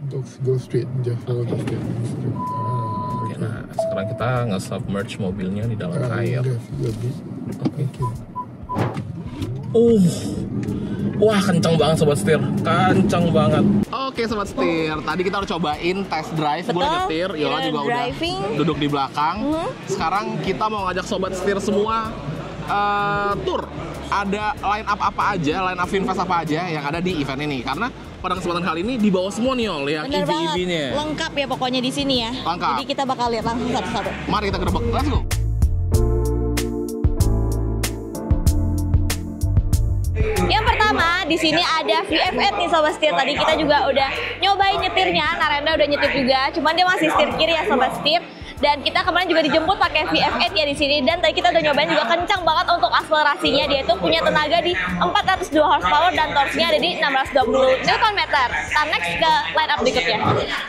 Untuk go straight, just follow the step. Oke, nah sekarang kita nge-submerge mobilnya di dalam air. Oke. Wah, kencang banget sobat setir, kencang banget. Oke sobat setir, tadi kita udah cobain test drive, gue udah nyetir, Yola juga driving. udah duduk di belakang. Sekarang kita mau ngajak sobat setir semua tour. Ada line up apa aja, line up VinFast apa aja yang ada di event ini. Karena pada kesempatan kali ini di bawah semua nih Yol, yang Bener banget, EV-EV-nya. lengkap ya pokoknya di sini ya. Lengkap. Jadi kita bakal lihat langsung satu-satu. Mari kita gerbek, let's go. Yang pertama di sini ada VF8 nih sobat setir. Tadi kita juga udah nyobain nyetirnya, Narendra udah nyetir juga, cuman dia masih setir kiri ya sobat setir. Dan kita kemarin juga dijemput pakai VF8 ya di sini. Dan tadi kita udah nyobain juga kencang banget untuk akselerasinya. Dia itu punya tenaga di 402 horsepower dan torsinya ada di 620 Nm. Kita next ke line up berikutnya.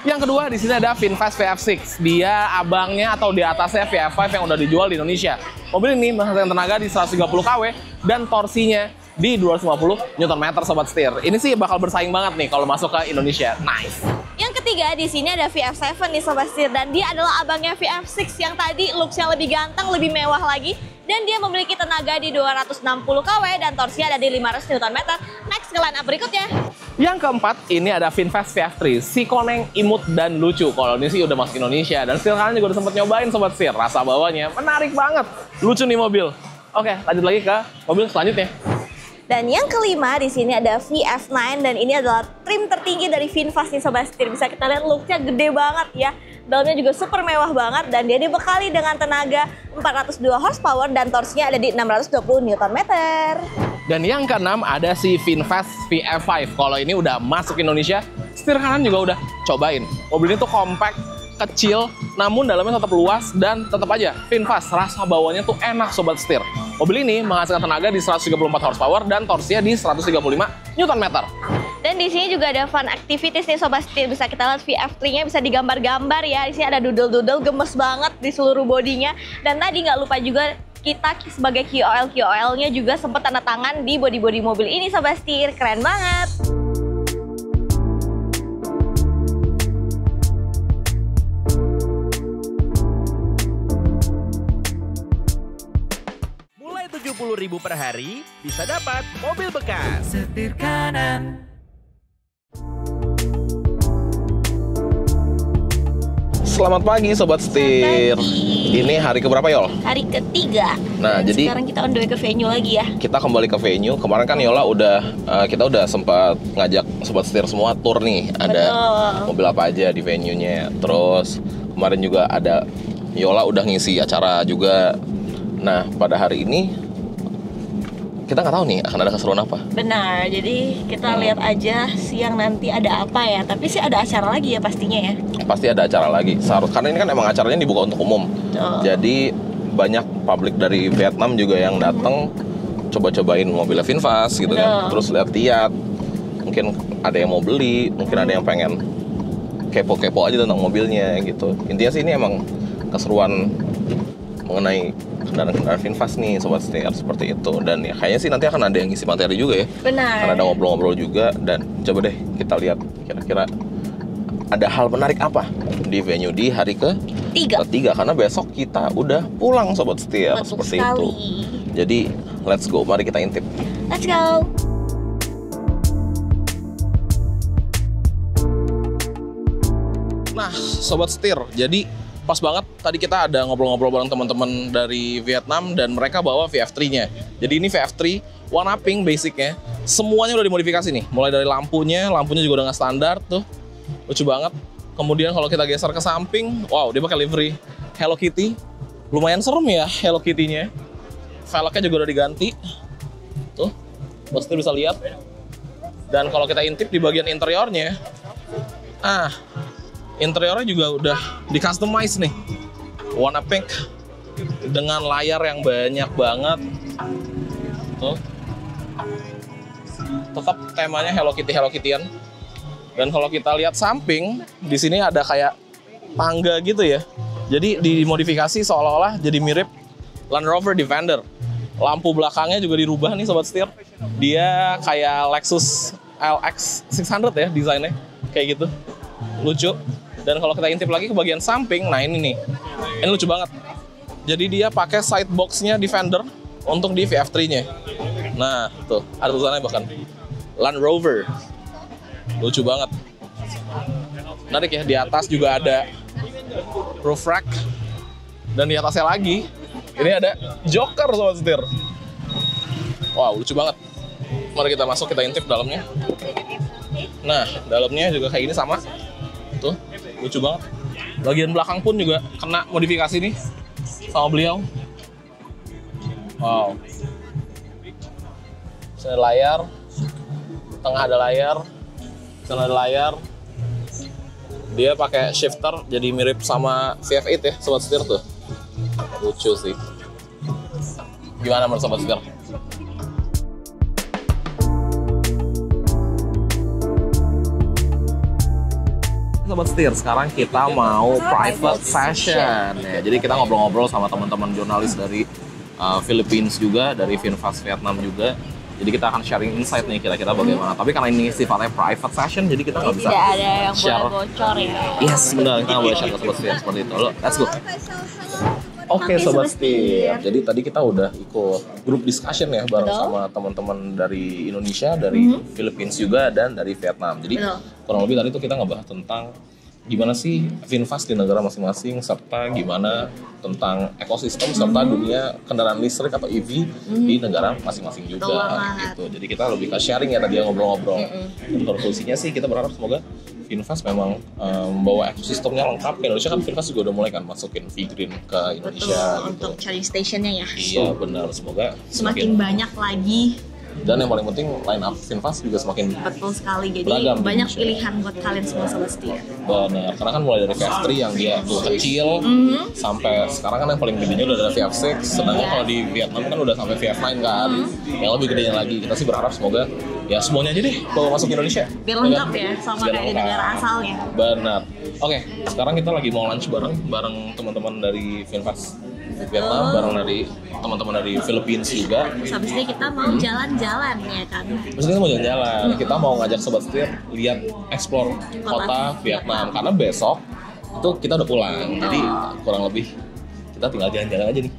Yang kedua di sini ada VinFast VF6. Dia abangnya atau di atasnya VF5 yang udah dijual di Indonesia. Mobil ini menghasilkan tenaga di 130 kW dan torsinya di 250 Nm sobat setir. Ini sih bakal bersaing banget nih kalau masuk ke Indonesia. Nice. Yang ketiga di sini ada VF7 nih sobat setir, dan dia adalah abangnya VF6 yang tadi looks-nya lebih ganteng, lebih mewah lagi, dan dia memiliki tenaga di 260 kW dan torsinya ada di 500 Nm. Next ke line up berikutnya. Yang keempat ini ada VinFast VF3. Si koneng, imut dan lucu. Kalau ini sih udah masuk Indonesia dan setir kalian juga udah sempet nyobain sobat setir. Rasa bawahnya menarik banget. Lucu nih mobil. Oke, lanjut lagi ke mobil selanjutnya. Dan yang kelima di sini ada VF9, dan ini adalah trim tertinggi dari VinFast nih sobat setir. Bisa kita lihat looknya gede banget ya. Dalamnya juga super mewah banget dan dia dibekali dengan tenaga 402 horsepower dan torsinya ada di 620 Nm. Dan yang keenam ada si VinFast VF5. Kalau ini udah masuk Indonesia, setir kanan juga udah cobain. Mobil ini tuh compact, kecil, namun dalamnya tetap luas dan tetap aja VinFast. Rasa bawahnya tuh enak sobat setir. Mobil ini menghasilkan tenaga di 134 horsepower dan torsinya di 135 Nm. Dan di sini juga ada fun activities nih sobat setir. Bisa kita lihat VF3-nya bisa digambar-gambar ya. Di sini ada doodle-doodle gemes banget di seluruh bodinya. Dan tadi nggak lupa juga kita sebagai QOL-nya juga sempat tanda tangan di bodi-bodi mobil ini sobat setir. Keren banget. Mulai 70.000 per hari bisa dapat mobil bekas. Setir kanan. Selamat pagi sobat setir. Ini hari keberapa Yol? Hari ketiga. Nah, dan jadi sekarang kita on the way ke venue lagi ya. Kita kembali ke venue. Kemarin kan Yola kita udah sempat ngajak sobat setir semua tour nih. Ada mobil apa aja di venue-nya. Terus kemarin juga ada Yola udah ngisi acara juga. Nah, pada hari ini kita nggak tahu nih akan ada keseruan apa. Benar, jadi kita lihat aja siang nanti ada apa ya. Tapi sih ada acara lagi ya pastinya ya. Pasti ada acara lagi. Karena ini kan emang acaranya dibuka untuk umum. Jadi banyak publik dari Vietnam juga yang datang coba-cobain mobilnya VinFast gitu kan. Terus lihat-lihat. Mungkin ada yang mau beli, mungkin ada yang pengen kepo-kepo aja tentang mobilnya gitu. Intinya sih ini emang keseruan mengenai kendaraan VinFast nih sobat setir, seperti itu. Dan ya kayaknya sih nanti akan ada yang ngisi materi juga ya. Benar. Karena ada ngobrol-ngobrol juga. Dan coba deh kita lihat kira-kira ada hal menarik apa di venue di hari ketiga, karena besok kita udah pulang sobat setir. Betul seperti sekali. itu. Jadi let's go, mari kita intip. Let's go. Nah sobat setir, jadi pas banget tadi kita ada ngobrol-ngobrol bareng teman-teman dari Vietnam dan mereka bawa VF3-nya. Jadi ini VF3 warna pink basicnya. Semuanya udah dimodifikasi nih. Mulai dari lampunya juga udah nggak standar tuh. Lucu banget. Kemudian kalau kita geser ke samping, wow dia pakai livery Hello Kitty. Lumayan serem ya Hello Kitty-nya. Velgnya juga udah diganti. Tuh, pasti bisa lihat. Dan kalau kita intip di bagian interiornya, interiornya juga udah di customize nih, warna pink dengan layar yang banyak banget. Tuh, tetap temanya Hello Kitty-an. Dan kalau kita lihat samping, di sini ada kayak tangga gitu ya. Jadi dimodifikasi seolah-olah jadi mirip Land Rover Defender. Lampu belakangnya juga dirubah nih sobat setir. Dia kayak Lexus LX 600 ya desainnya, kayak gitu. lucu. Dan kalau kita intip lagi ke bagian samping, nah ini nih, ini lucu banget. Jadi dia pakai side box-nya Defender untuk di VF3-nya. Nah, tuh, ada tulisannya bahkan Land Rover. Lucu banget. Menarik ya, di atas juga ada roof rack. Dan di atasnya lagi, ini ada Joker sobat setir. Wow, lucu banget. Mari kita masuk, kita intip dalamnya. Nah, dalamnya juga kayak gini sama. Tuh, lucu banget. Bagian belakang pun juga kena modifikasi nih sama beliau. Wow. Sini ada layar, tengah ada layar, sana ada layar. Dia pakai shifter, jadi mirip sama VF8 ya, sobat setir tuh. Lucu sih. Gimana menurut sobat setir? Sobat setir, sekarang kita mau private session ya. Jadi kita ngobrol-ngobrol sama teman-teman jurnalis dari Philippines juga, dari VinFast Vietnam juga. Jadi kita akan sharing insight nih kira-kira bagaimana. Tapi karena ini sifatnya private session, jadi kita nggak bisa tidak ada yang share. boleh bocor ya. Yes, benar, kita nggak boleh share ke sobat setir seperti itu. Let's go. Oke sobat setir, jadi tadi kita udah ikut grup discussion ya bareng sama teman-teman dari Indonesia, dari Philippines juga, dan dari Vietnam. Jadi kurang lebih tadi tuh kita ngebahas tentang gimana sih VinFast di negara masing-masing, serta gimana tentang ekosistem serta dunia kendaraan listrik atau EV di negara masing-masing juga gitu. Jadi kita lebih ke sharing ya tadi, ngobrol-ngobrol. Dan konklusinya sih kita berharap semoga VinFast memang membawa ekosistemnya lengkap. Indonesia kan VinFast juga udah mulai kan masukin V-Green ke Indonesia. Betul, untuk charging stationnya ya. Iya benar, semoga semakin banyak lagi. Dan yang paling penting line up VinFast juga semakin betul sekali, jadi beragam banyak pilihan buat kalian semua sobat setir. Benar, karena kan mulai dari VF3 yang dia tuh kecil sampai sekarang kan yang paling gedenya udah ada VF6, sedangkan kalau di Vietnam kan udah sampai VF9 kan, yang lebih gedenya lagi. Kita sih berharap semoga ya semuanya aja deh bawa masuk Indonesia biar lengkap ya, sama kayak di negara asalnya. Benar. Oke, sekarang kita lagi mau lunch bareng teman-teman dari VinFast Vietnam, bareng dari teman-teman dari Philippines juga. Terus habis itu kita mau jalan-jalan ya kan. Maksudnya kita mau jalan-jalan, kita mau ngajak sobat setir lihat explore kota Vietnam, karena besok itu kita udah pulang. Jadi kurang lebih kita tinggal jalan-jalan aja nih.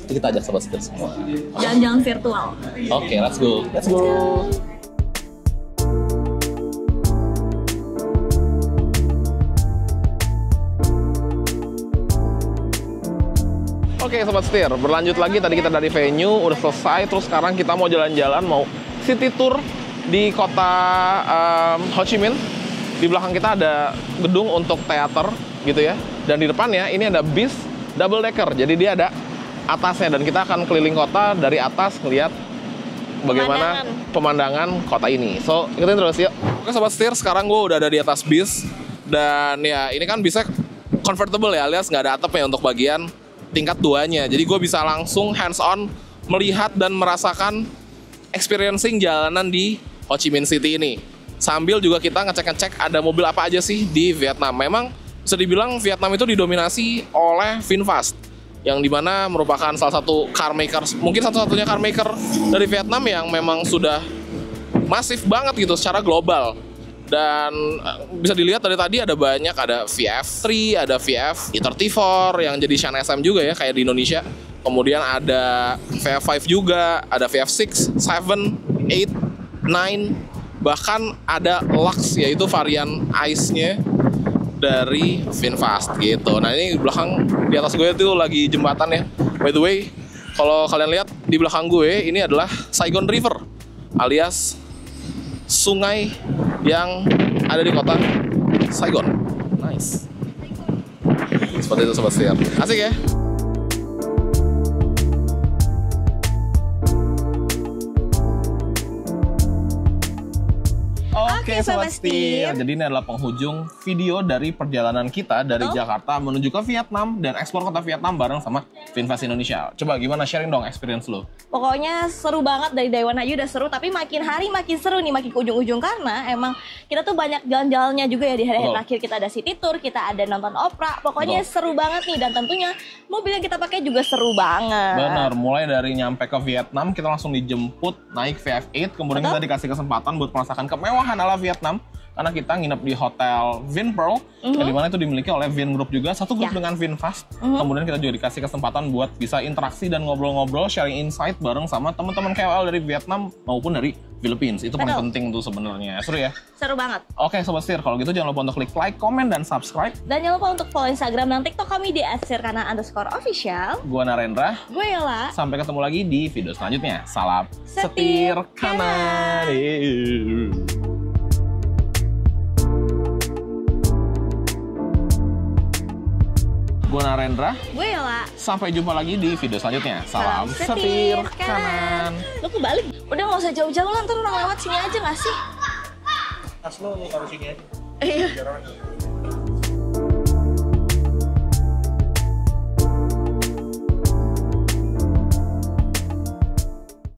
Itu kita ajak sobat setir semua. Jalan-jalan virtual. Oke, let's go. Let's go. Oke sobat setir, berlanjut lagi, tadi kita dari venue udah selesai, terus sekarang kita mau jalan-jalan, mau city tour di kota Ho Chi Minh. Di belakang kita ada gedung untuk teater gitu ya, dan di depannya ini ada bis double decker, jadi dia ada atasnya, dan kita akan keliling kota dari atas ngeliat bagaimana pemandangan kota ini. So ikutin terus yuk. Oke sobat setir, sekarang gue udah ada di atas bis, dan ya ini kan bisa convertible ya, alias nggak ada atapnya untuk bagian tingkat 2-nya. Jadi gue bisa langsung hands on melihat dan merasakan experiencing jalanan di Ho Chi Minh City ini. Sambil juga kita ngecek-ngecek ada mobil apa aja sih di Vietnam. Memang bisa dibilang Vietnam itu didominasi oleh VinFast, yang dimana merupakan salah satu car maker, mungkin satu-satunya car maker dari Vietnam yang memang sudah masif banget gitu secara global. Dan bisa dilihat dari tadi ada banyak, ada VF3, ada VF E34 yang jadi Shan SM juga ya kayak di Indonesia. Kemudian ada VF5 juga, ada VF6, 7, 8, 9, bahkan ada Lux yaitu varian ICE-nya dari VinFast gitu. Nah ini di belakang, di atas gue itu lagi jembatan ya. By the way, kalau kalian lihat di belakang gue ini adalah Saigon River alias sungai yang ada di kota Saigon. Nice. Seperti itu sobat setir. Asik ya? Oke sobat setir, jadi ini adalah penghujung video dari perjalanan kita dari Jakarta menuju ke Vietnam dan eksplor kota Vietnam bareng sama VinFast Indonesia. Coba gimana, sharing dong experience lo? Pokoknya seru banget, dari day one aja udah seru, tapi makin hari makin seru nih, makin ke ujung-ujung, karena emang kita tuh banyak jalan-jalannya juga ya di hari terakhir. Kita ada city tour, kita ada nonton opera, pokoknya seru banget nih, dan tentunya mobil yang kita pakai juga seru banget. Benar, mulai dari nyampe ke Vietnam kita langsung dijemput naik VF8, kemudian kita dikasih kesempatan buat merasakan kemewahan ala adalah Vietnam. Karena kita nginep di hotel Vinpearl, yang dimana itu dimiliki oleh Vin Group juga, satu grup dengan VinFast. Kemudian kita juga dikasih kesempatan buat bisa interaksi dan ngobrol-ngobrol, sharing insight bareng sama teman-teman KOL dari Vietnam maupun dari Philippines. Itu paling penting tuh sebenarnya. Seru ya? Seru banget. Oke Sobat Setir, kalau gitu jangan lupa untuk klik like, komen, dan subscribe. Dan jangan lupa untuk follow Instagram dan TikTok kami di @setirkanan_official. Gua Narendra. Gue Yola. Sampai ketemu lagi di video selanjutnya. Salam Setir Setir Kanan. Gue Narendra. Gue Yola. Sampai jumpa lagi di video selanjutnya. Salam Setir Setir Kanan. Lu kebalik. Udah nggak usah jauh-jauh lah, ntar orang lewat sini aja nggak sih? Tas lo taruh sini aja. Iya.